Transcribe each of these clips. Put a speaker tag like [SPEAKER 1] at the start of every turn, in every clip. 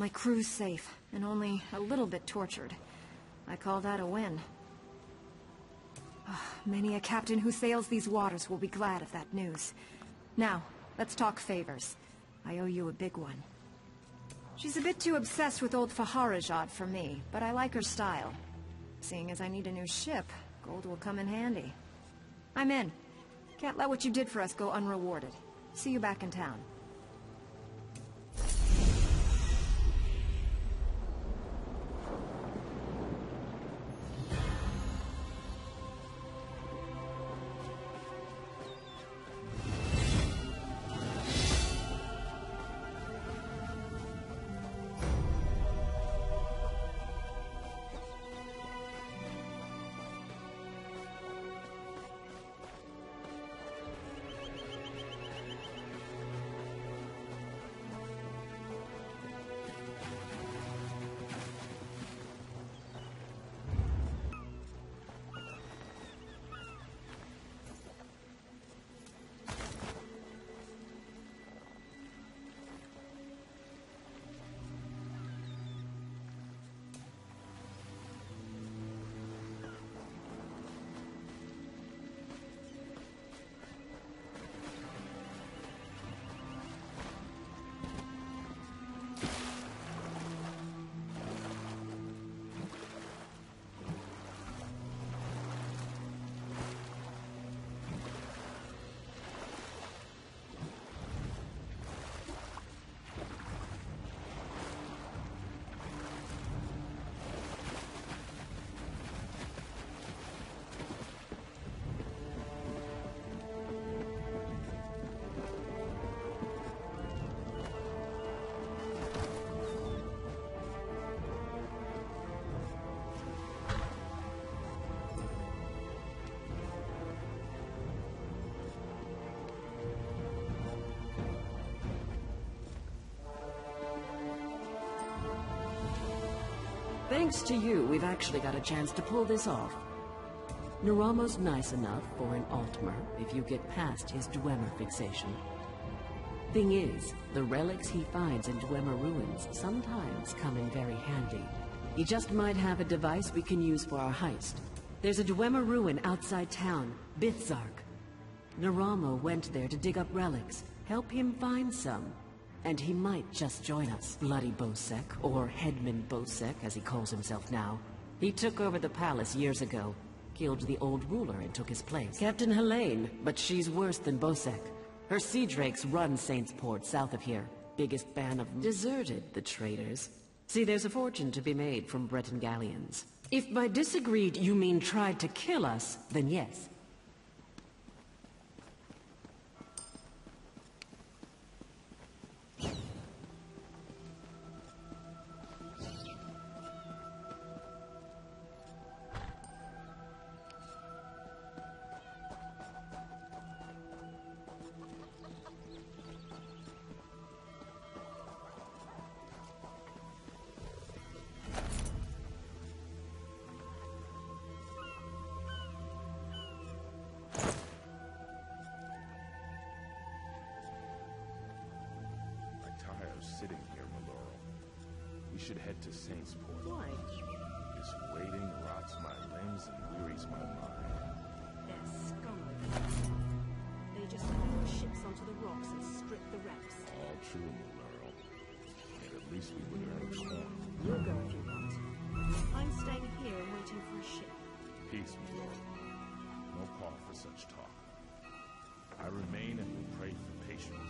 [SPEAKER 1] My crew's safe, and only a little bit tortured. I call that a win. Many a captain who sails these waters will be glad of that news. Now, let's talk favors. I owe you a big one. She's a bit too obsessed with old Faharajad for me, but I like her style. Seeing as I need a new ship, gold will come in handy. I'm in. Can't let what you did for us go unrewarded. See you back in town.
[SPEAKER 2] Thanks to you, we've actually got a chance to pull this off. Naramo's nice enough for an Altmer if you get past his Dwemer fixation. Thing is, the relics he finds in Dwemer ruins sometimes come in very handy. He just might have a device we can use for our heist. There's a Dwemer ruin outside town, Bithzark. Naramo went there to dig up relics. Help him find some. And he might just join us, Bloody Bosek, or Headman Bosek, as he calls himself now. He took over the palace years ago, killed the old ruler and took his place. Captain Helene, but she's worse than Bosek. Her sea drakes run Saint's Port, south of here. Biggest band of deserted, the traitors. See, there's a fortune to be made from Breton galleons. If by disagreed you mean tried to kill us, then yes.
[SPEAKER 3] Sitting here, Maloro. We should head to Saint's Port.
[SPEAKER 2] Why?
[SPEAKER 3] This waiting rots my limbs and wearies my mind.
[SPEAKER 4] They're scum. They just lower ships onto the rocks and strip the wrecks.
[SPEAKER 3] All true, Maloro. But at least we would earn a coin.
[SPEAKER 4] You go if you want. I'm staying here and waiting for a ship.
[SPEAKER 3] Peace, Maloro. No call for such talk. I remain and will pray for patience.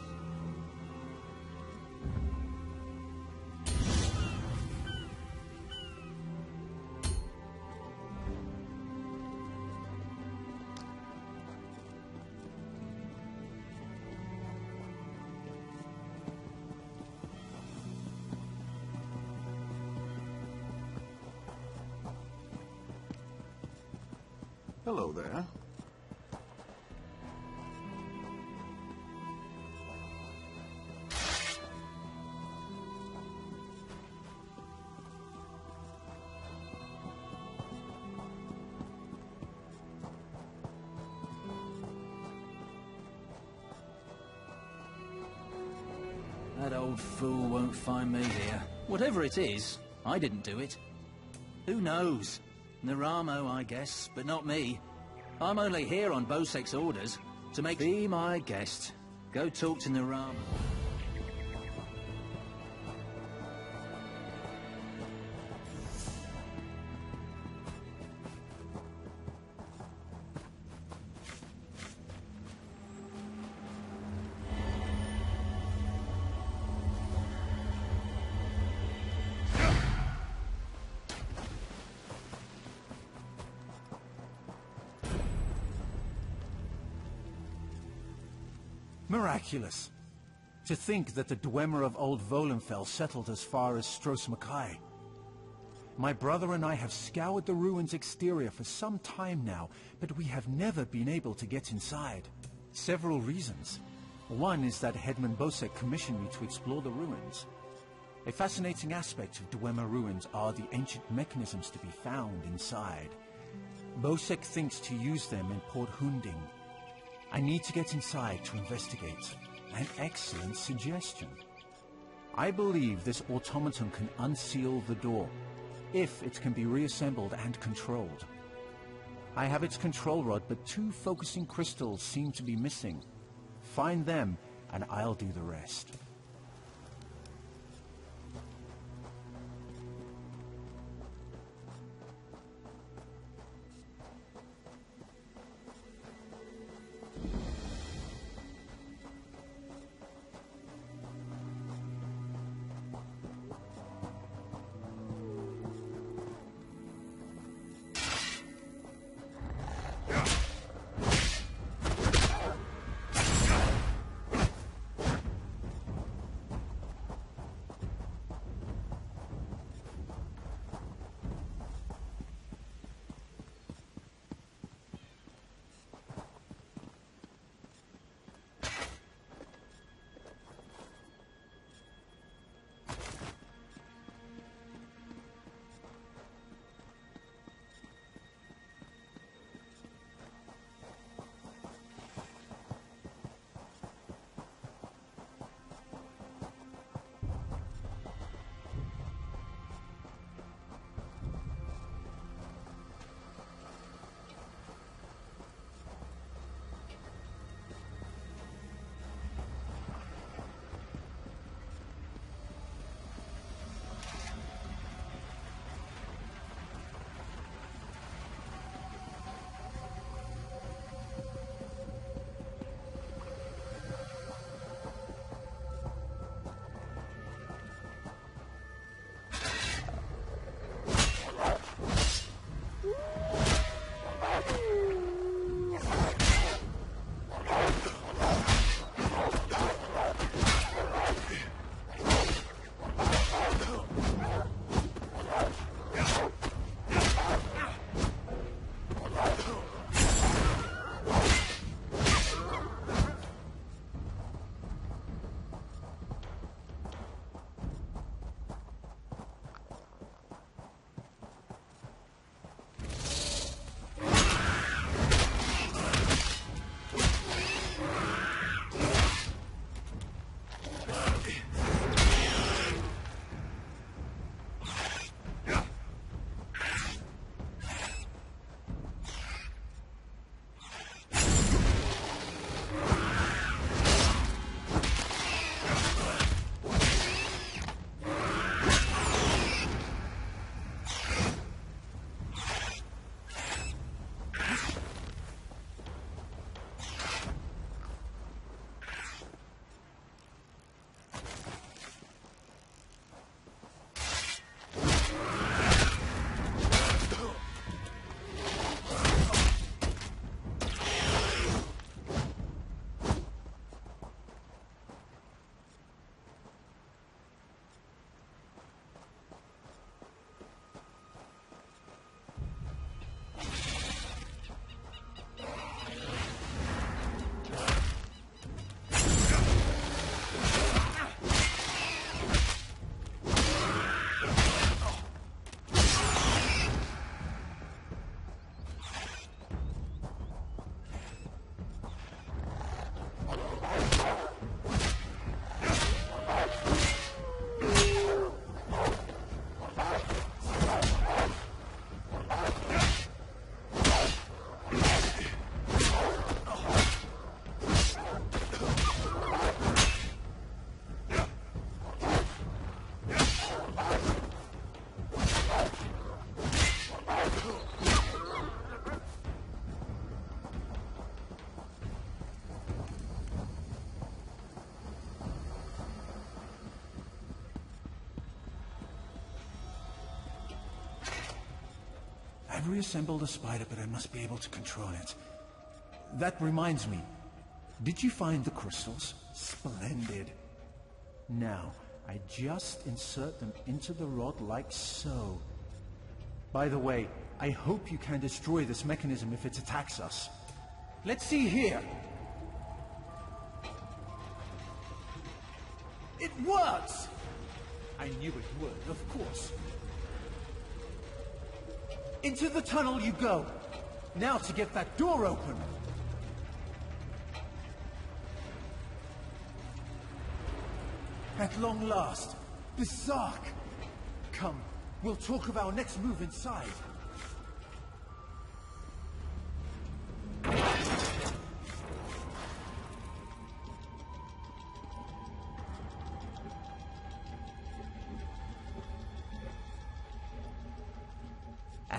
[SPEAKER 5] Hello there.
[SPEAKER 6] That old fool won't find me here. Whatever it is, I didn't do it. Who knows? Naramo, I guess, but not me. I'm only here on Bosek's orders to make... Be my guest. Go talk to Naramo.
[SPEAKER 7] Miraculous. To think that the Dwemer of Old Volenfell settled as far as Stros Mackay. My brother and I have scoured the ruins' exterior for some time now, but we have never been able to get inside. Several reasons. One is that Headman Bosek commissioned me to explore the ruins. A fascinating aspect of Dwemer ruins are the ancient mechanisms to be found inside. Bosek thinks to use them in Port Hunding. I need to get inside to investigate. An excellent suggestion. I believe this automaton can unseal the door, if it can be reassembled and controlled. I have its control rod, but 2 focusing crystals seem to be missing. Find them, and I'll do the rest. I've reassembled a spider, but I must be able to control it. That reminds me. Did you find the crystals? Splendid. Now, I just insert them into the rod like so. By the way, I hope you can destroy this mechanism if it attacks us. Let's see here. It works! I knew it would, of course. Into the tunnel you go. Now to get that door open. At long last, Berserk! Come, we'll talk of our next move inside.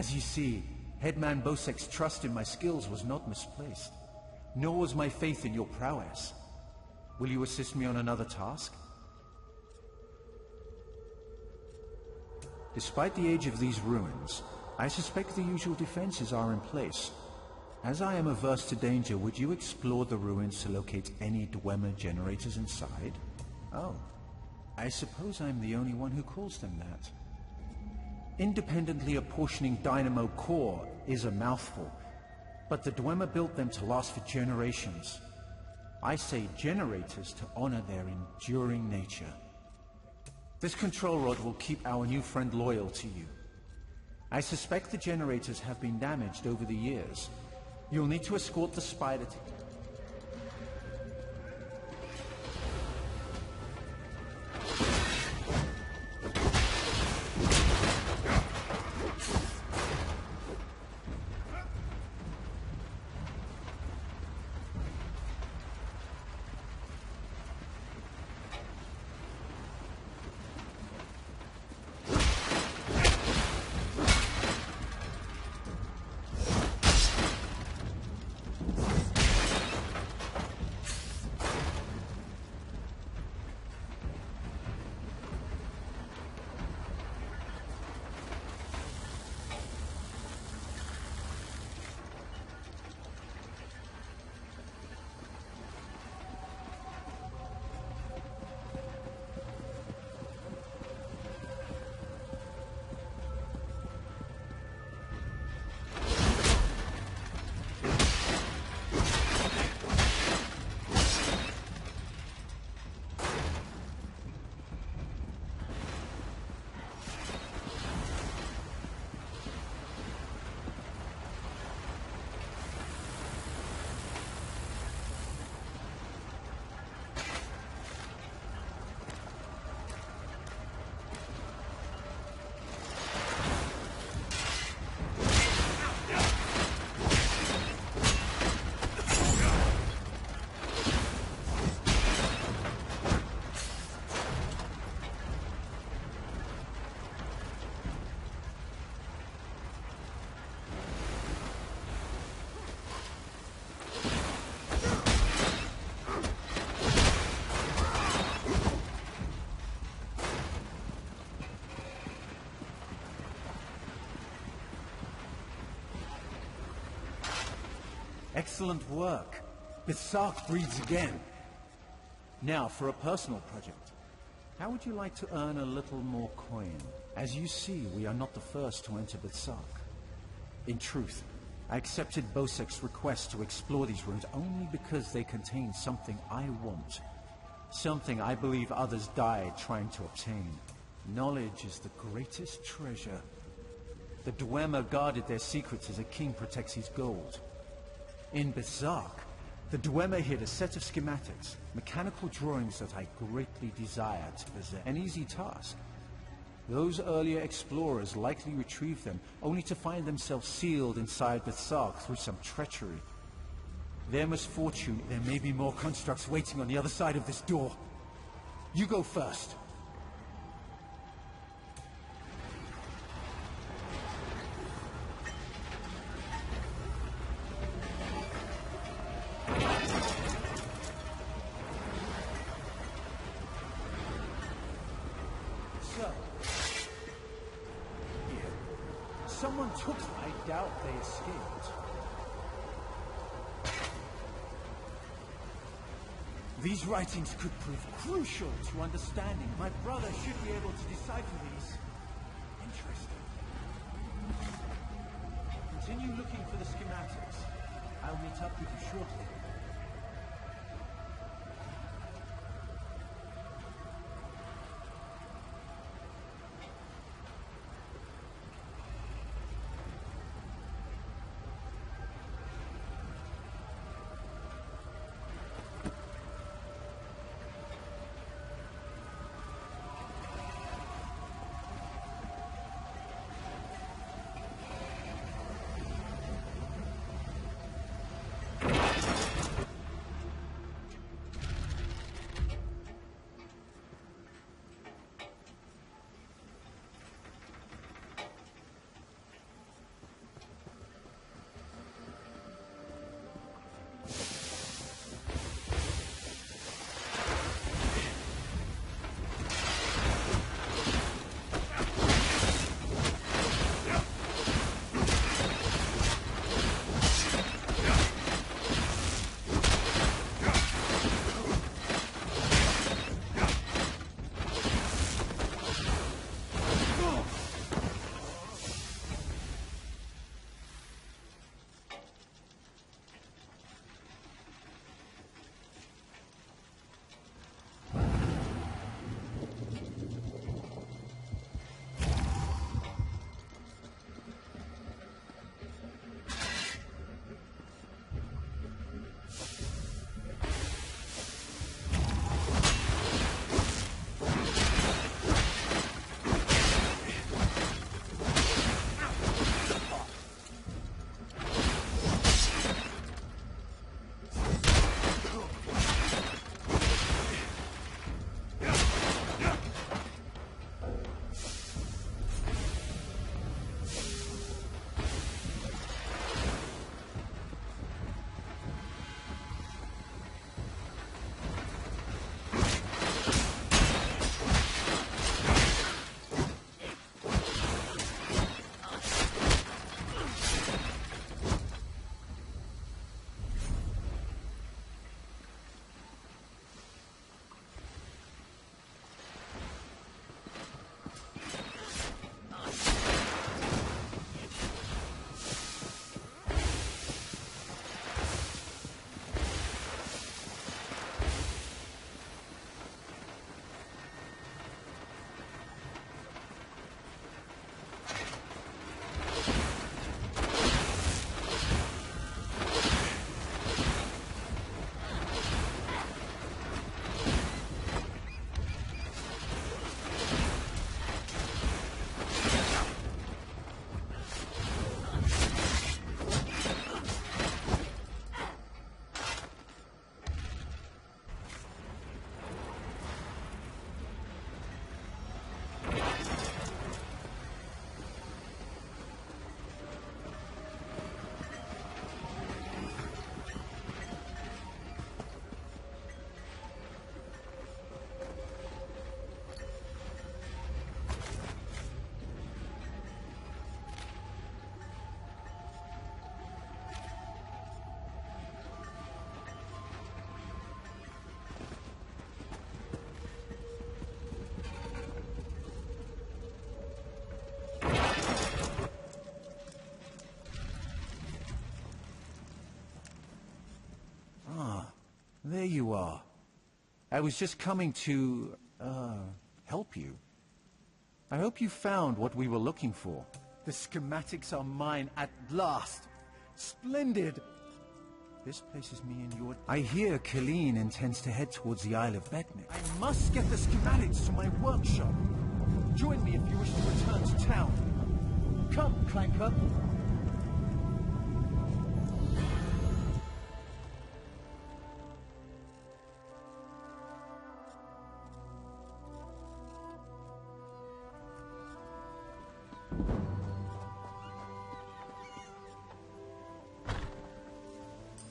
[SPEAKER 7] As you see, Headman Bosek's trust in my skills was not misplaced, nor was my faith in your prowess. Will you assist me on another task? Despite the age of these ruins, I suspect the usual defenses are in place. As I am averse to danger, would you explore the ruins to locate any Dwemer generators inside? Oh, I suppose I'm the only one who calls them that. Independently apportioning dynamo core is a mouthful, but the Dwemer built them to last for generations. I say generators to honor their enduring nature. This control rod will keep our new friend loyal to you. I suspect the generators have been damaged over the years. You'll need to escort the spider to... Excellent work. Berserk breeds again. Now, for a personal project. How would you like to earn a little more coin? As you see, we are not the first to enter Berserk. In truth, I accepted Bosek's request to explore these ruins only because they contain something I want. Something I believe others died trying to obtain. Knowledge is the greatest treasure. The Dwemer guarded their secrets as a king protects his gold. In Berserk, the Dwemer hid a set of schematics, mechanical drawings that I greatly desire to possess. An easy task. Those earlier explorers likely retrieved them, only to find themselves sealed inside Berserk through some treachery. Their misfortune, there may be more constructs waiting on the other side of this door. You go first. someone took them, I doubt they escaped. These writings could prove crucial to understanding. My brother should be able to decipher these. Interesting. Continue looking for the schematics. I'll meet up with you shortly. There you are. I was just coming to, help you. I hope you found what we were looking for. The schematics are mine at last. Splendid! This places me in your... I hear Colleen intends to head towards the Isle of Betnik. I must get the schematics to my workshop. Join me if you wish to return to town. Come, Clanker.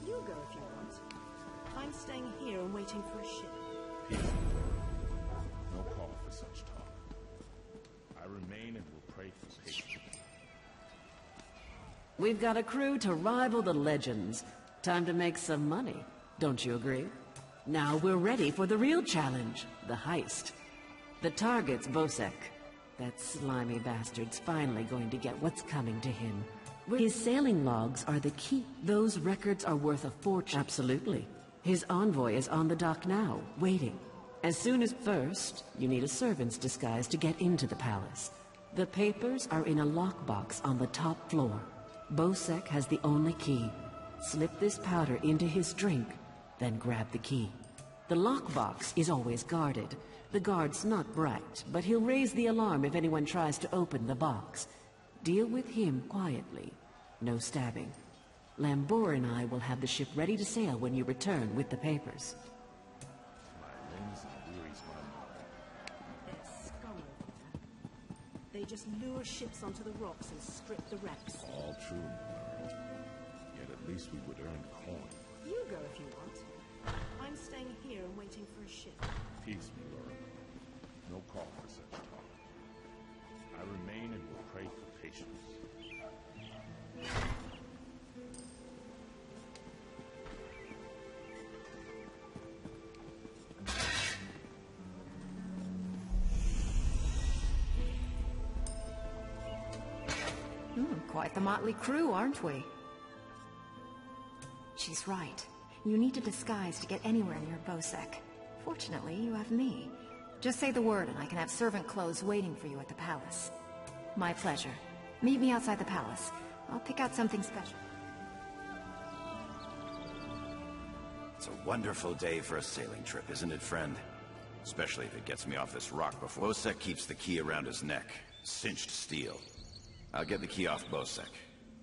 [SPEAKER 4] You go if you want. I'm staying here and waiting for a ship.
[SPEAKER 3] Peace. No call for such talk. I remain and will pray for patience.
[SPEAKER 2] We've got a crew to rival the legends. Time to make some money, don't you agree? Now we're ready for the real challenge, the heist. The target's Bosek. That slimy bastard's finally going to get what's coming to him. His sailing logs are the key. Those records are worth a fortune. Absolutely. His envoy is on the dock now, waiting. As soon as first, you need a servant's disguise to get into the palace. The papers are in a lockbox on the top floor. Bosek has the only key. Slip this powder into his drink, then grab the key. The lockbox is always guarded. The guard's not bright, but he'll raise the alarm if anyone tries to open the box. Deal with him quietly. No stabbing. Lambor and I will have the ship ready to sail when you return with the papers.
[SPEAKER 3] My limbs and wearies my mind.
[SPEAKER 4] They're scum over there. They just lure ships onto the rocks and strip the wrecks.
[SPEAKER 3] All true, Mara. Yet at least we would earn coin.
[SPEAKER 4] You go if you want. I'm staying here and waiting for a ship.
[SPEAKER 3] Peace, Mara. No call for such talk. I remain and will pray for patience.
[SPEAKER 1] Quite the motley crew, aren't we? She's right. You need a disguise to get anywhere near Bosek. Fortunately, you have me. Just say the word and I can have servant clothes waiting for you at the palace. My pleasure. Meet me outside the palace. I'll pick out something special.
[SPEAKER 5] It's a wonderful day for a sailing trip, isn't it, friend? Especially if it gets me off this rock before... Bosek keeps the key around his neck. Cinched steel. I'll get the key off Bosek.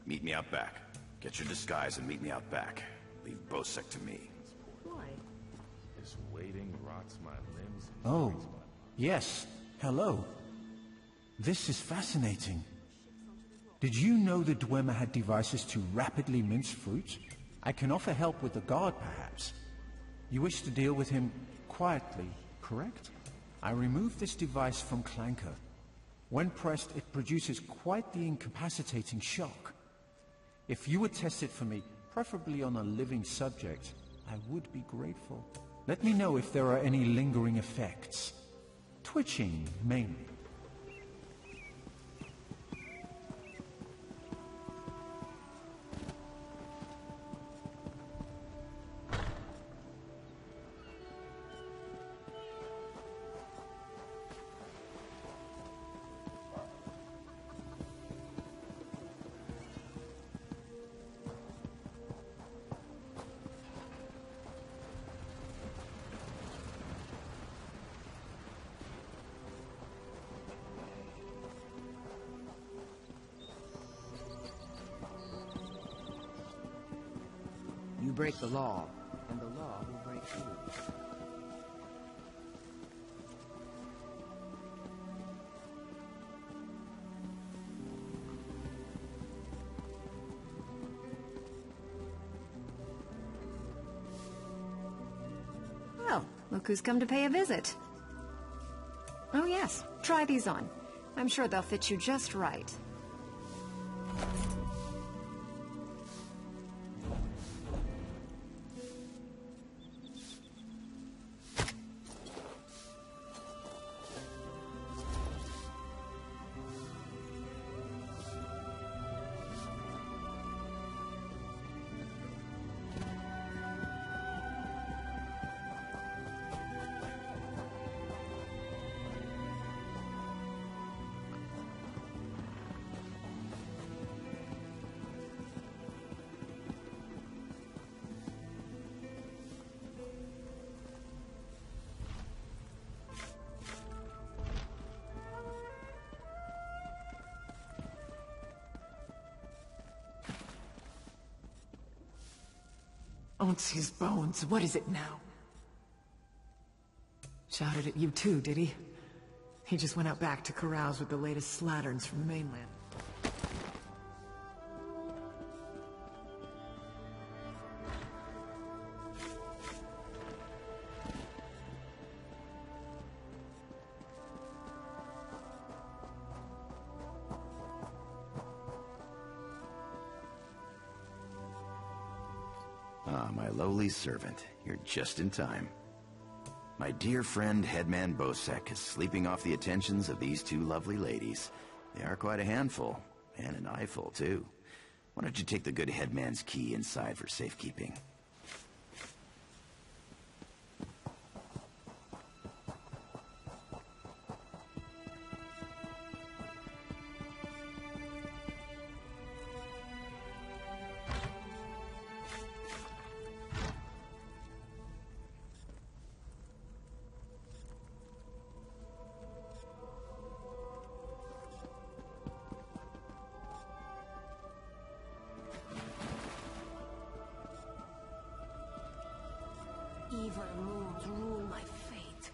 [SPEAKER 5] Meet me out back. Get your disguise and meet me out back. Leave Bosek to me.
[SPEAKER 4] Why?
[SPEAKER 3] This waiting rots my limbs and
[SPEAKER 7] Oh,
[SPEAKER 3] wearies my mind.
[SPEAKER 7] yes. Hello. This is fascinating. Did you know the Dwemer had devices to rapidly mince fruit? I can offer help with the guard, perhaps. You wish to deal with him quietly, correct? I removed this device from Clanker. When pressed, it produces quite the incapacitating shock. If you would test it for me, preferably on a living subject, I would be grateful. Let me know if there are any lingering effects. Twitching, mainly.
[SPEAKER 8] You break the law, and the law will break you.
[SPEAKER 1] Well, look who's come to pay a visit. Oh yes, try these on. I'm sure they'll fit you just right.
[SPEAKER 9] Onsi's bones, what is it now? Shouted at you too, did he? He just went out back to carouse with the latest slatterns from the mainland.
[SPEAKER 5] Ah, my lowly servant. You're just in time. My dear friend, Headman Bosek, is sleeping off the attentions of these two lovely ladies. They are quite a handful, and an eyeful, too. Why don't you take the good Headman's key inside for safekeeping?
[SPEAKER 2] Evil moons rule my fate.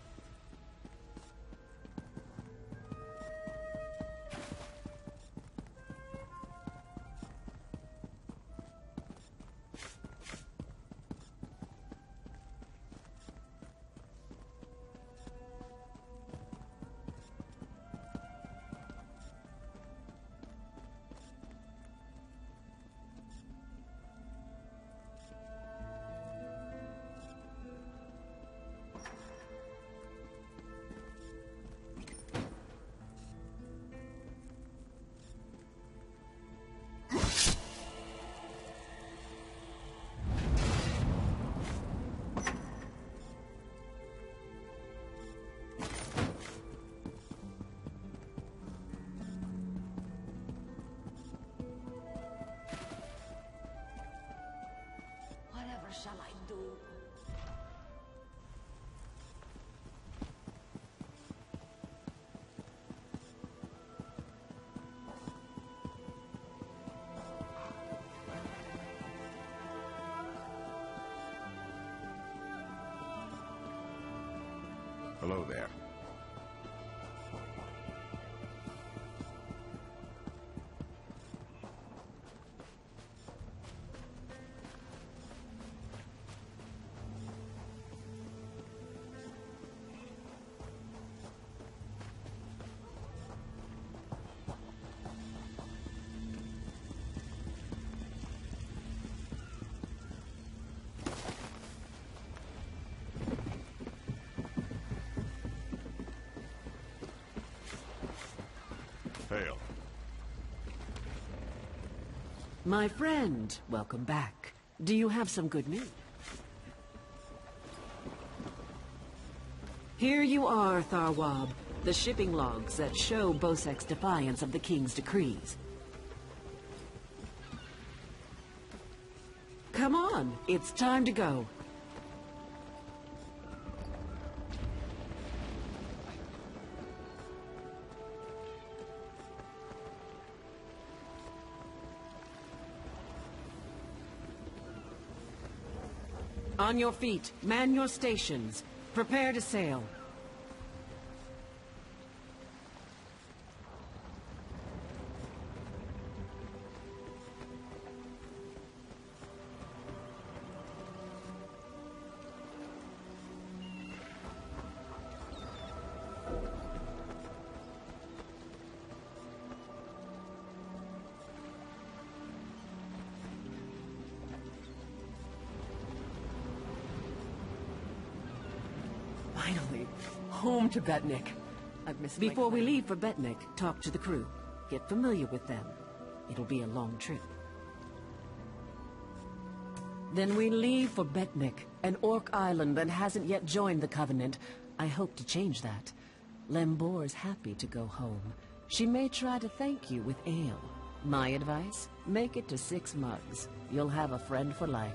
[SPEAKER 2] Shall I do?
[SPEAKER 5] Hello there.
[SPEAKER 3] Hail.
[SPEAKER 2] My friend, welcome back. Do you have some good news? Here you are, Tharwab. The shipping logs that show Bosek's defiance of the King's decrees. Come on, it's time to go. On your feet, man your stations. Prepare to sail. Finally, home to Betnik. I've missed Before we leave for Betnik, talk to the crew. Get familiar with them. It'll be a long trip. Then we leave for Betnik, an orc island that hasn't yet joined the Covenant. I hope to change that. Lembor's happy to go home. She may try to thank you with ale. My advice? Make it to 6 mugs. You'll have a friend for life.